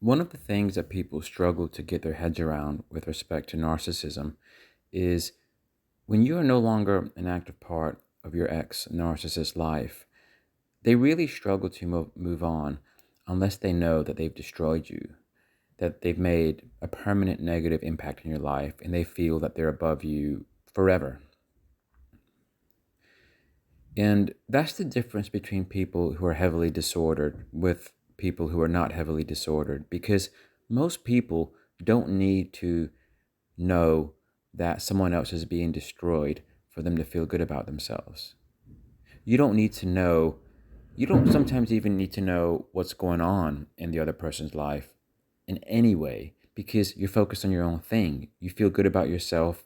One of the things that people struggle to get their heads around with respect to narcissism is when you are no longer an active part of your ex narcissist life, they really struggle to move on unless they know that they've destroyed you, that they've made a permanent negative impact in your life, and they feel that they're above you forever. And that's the difference between people who are heavily disordered with people who are not heavily disordered, because most people don't need to know that someone else is being destroyed for them to feel good about themselves. You don't need to know, you don't sometimes even need to know what's going on in the other person's life in any way because you're focused on your own thing. You feel good about yourself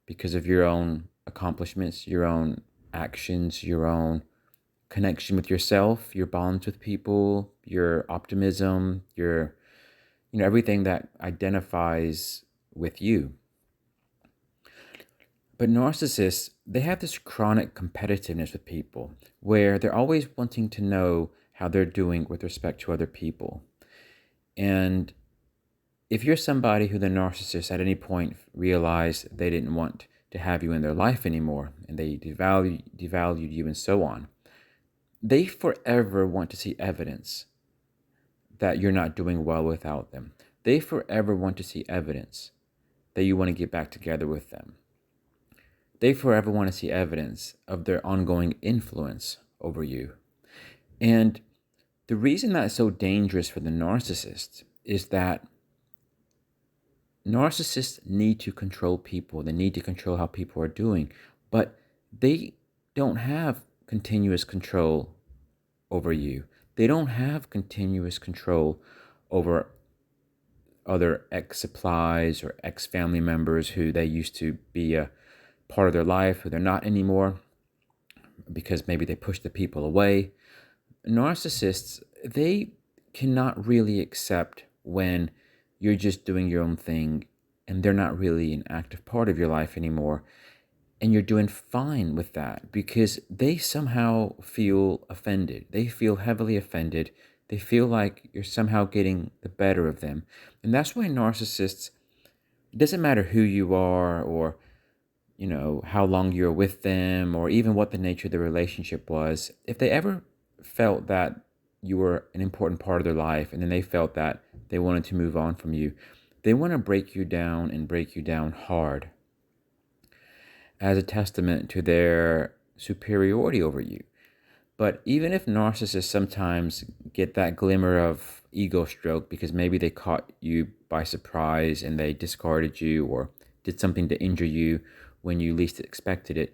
because of your own accomplishments, your own actions, your own connection with yourself, your bonds with people, your optimism, your, everything that identifies with you. But narcissists, they have this chronic competitiveness with people where they're always wanting to know how they're doing with respect to other people. And if you're somebody who the narcissist at any point realized they didn't want to have you in their life anymore and they devalued you and so on, they forever want to see evidence that you're not doing well without them. They forever want to see evidence that you want to get back together with them. They forever want to see evidence of their ongoing influence over you. And the reason that is so dangerous for the narcissist is that narcissists need to control people. They need to control how people are doing, but they don't have continuous control over you. They don't have continuous control over other ex supplies or ex family members who they used to be a part of their life, who they're not anymore because maybe they push the people away. Narcissists, they cannot really accept when you're just doing your own thing and they're not really an active part of your life anymore. And you're doing fine with that because they somehow feel offended. They feel heavily offended. They feel like you're somehow getting the better of them. And that's why narcissists, it doesn't matter who you are or how long you're with them or even what the nature of the relationship was. If they ever felt that you were an important part of their life and then they felt that they wanted to move on from you, they want to break you down and break you down hard as a testament to their superiority over you. But even if narcissists sometimes get that glimmer of ego stroke because maybe they caught you by surprise and they discarded you or did something to injure you when you least expected it,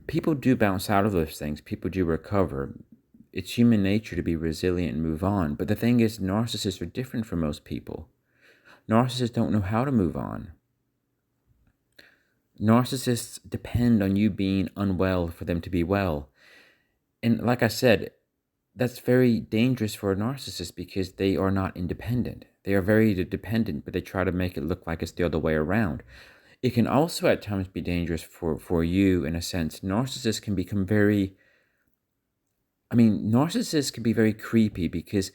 people do bounce out of those things. People do recover. It's human nature to be resilient and move on. But the thing is, narcissists are different from most people. Narcissists don't know how to move on. Narcissists depend on you being unwell for them to be well. And like I said, that's very dangerous for a narcissist because they are not independent. They are very dependent, but they try to make it look like it's the other way around. It can also at times be dangerous for you in a sense. Narcissists can be very creepy because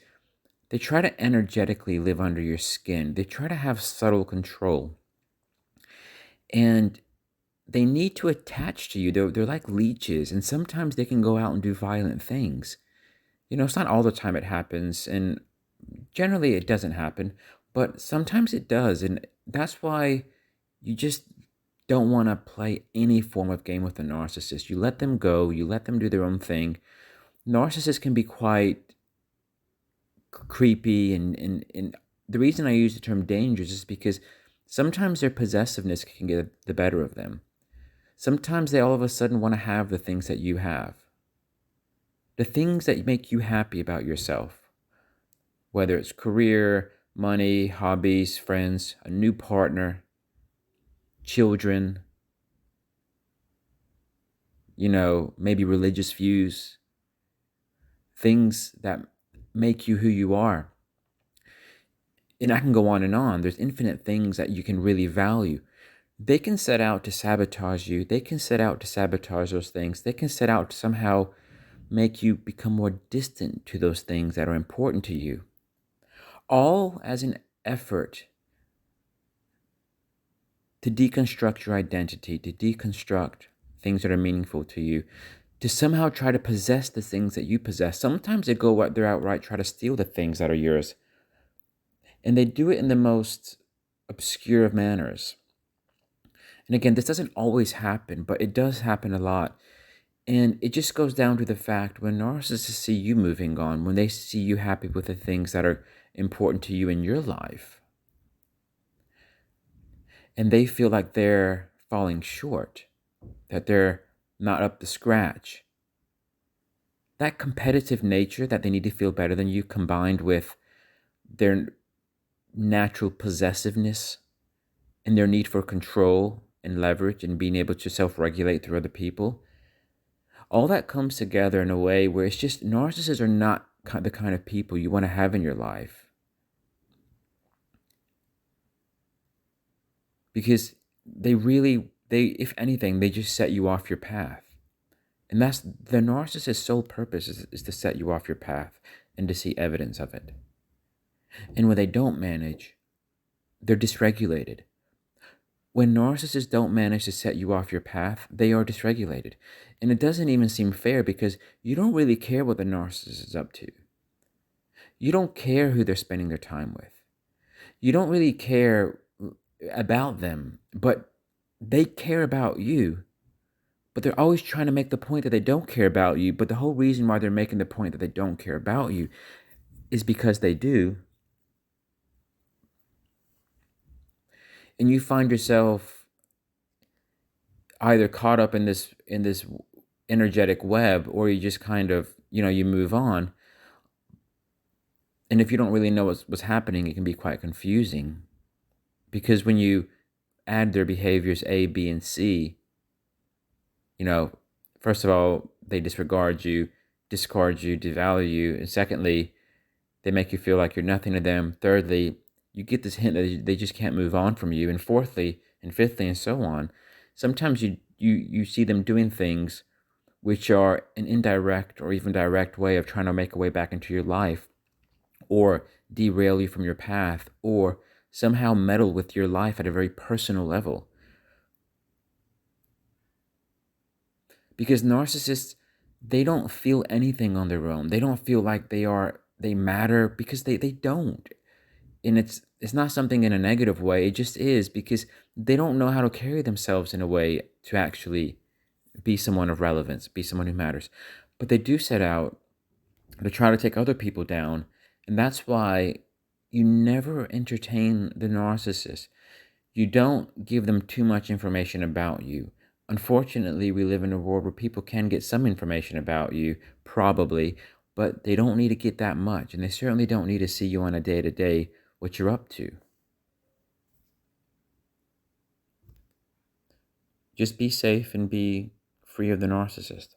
they try to energetically live under your skin. They try to have subtle control. And they need to attach to you. They're like leeches, and sometimes they can go out and do violent things. It's not all the time it happens, and generally it doesn't happen, but sometimes it does. And that's why you just don't want to play any form of game with a narcissist. You let them go, you let them do their own thing. Narcissists can be quite creepy, and the reason I use the term dangerous is because sometimes their possessiveness can get the better of them. Sometimes they all of a sudden want to have the things that you have, the things that make you happy about yourself, whether it's career, money, hobbies, friends, a new partner, children, maybe religious views, things that make you who you are. And I can go on and on. There's infinite things that you can really value. They can set out to sabotage you. They can set out to sabotage those things. They can set out to somehow make you become more distant to those things that are important to you. All as an effort to deconstruct your identity, to deconstruct things that are meaningful to you, to somehow try to possess the things that you possess. Sometimes they're outright try to steal the things that are yours. And they do it in the most obscure of manners. And again, this doesn't always happen, but it does happen a lot. And it just goes down to the fact when narcissists see you moving on, when they see you happy with the things that are important to you in your life, and they feel like they're falling short, that they're not up to scratch, that competitive nature that they need to feel better than you combined with their natural possessiveness and their need for control and leverage and being able to self-regulate through other people, all that comes together in a way where it's just narcissists are not the kind of people you want to have in your life. Because if anything, they just set you off your path. And that's the narcissist's sole purpose is to set you off your path and to see evidence of it. And when they don't manage, they're dysregulated. When narcissists don't manage to set you off your path, they are dysregulated. And it doesn't even seem fair because you don't really care what the narcissist is up to. You don't care who they're spending their time with. You don't really care about them, but they care about you. But they're always trying to make the point that they don't care about you. But the whole reason why they're making the point that they don't care about you is because they do. And you find yourself either caught up in this energetic web, or you just kind of, you move on. And if you don't really know what's happening, it can be quite confusing. Because when you add their behaviors A, B, and C, first of all, they disregard you, discard you, devalue you. And secondly, they make you feel like you're nothing to them. Thirdly, you get this hint that they just can't move on from you. And fourthly, and fifthly, and so on. Sometimes you see them doing things which are an indirect or even direct way of trying to make a way back into your life, or derail you from your path, or somehow meddle with your life at a very personal level. Because narcissists, they don't feel anything on their own. They don't feel like they matter, because they don't. And it's not something in a negative way. It just is because they don't know how to carry themselves in a way to actually be someone of relevance, be someone who matters. But they do set out to try to take other people down. And that's why you never entertain the narcissist. You don't give them too much information about you. Unfortunately, we live in a world where people can get some information about you, probably, but they don't need to get that much. And they certainly don't need to see you on a day-to-day, what you're up to. Just be safe and be free of the narcissist.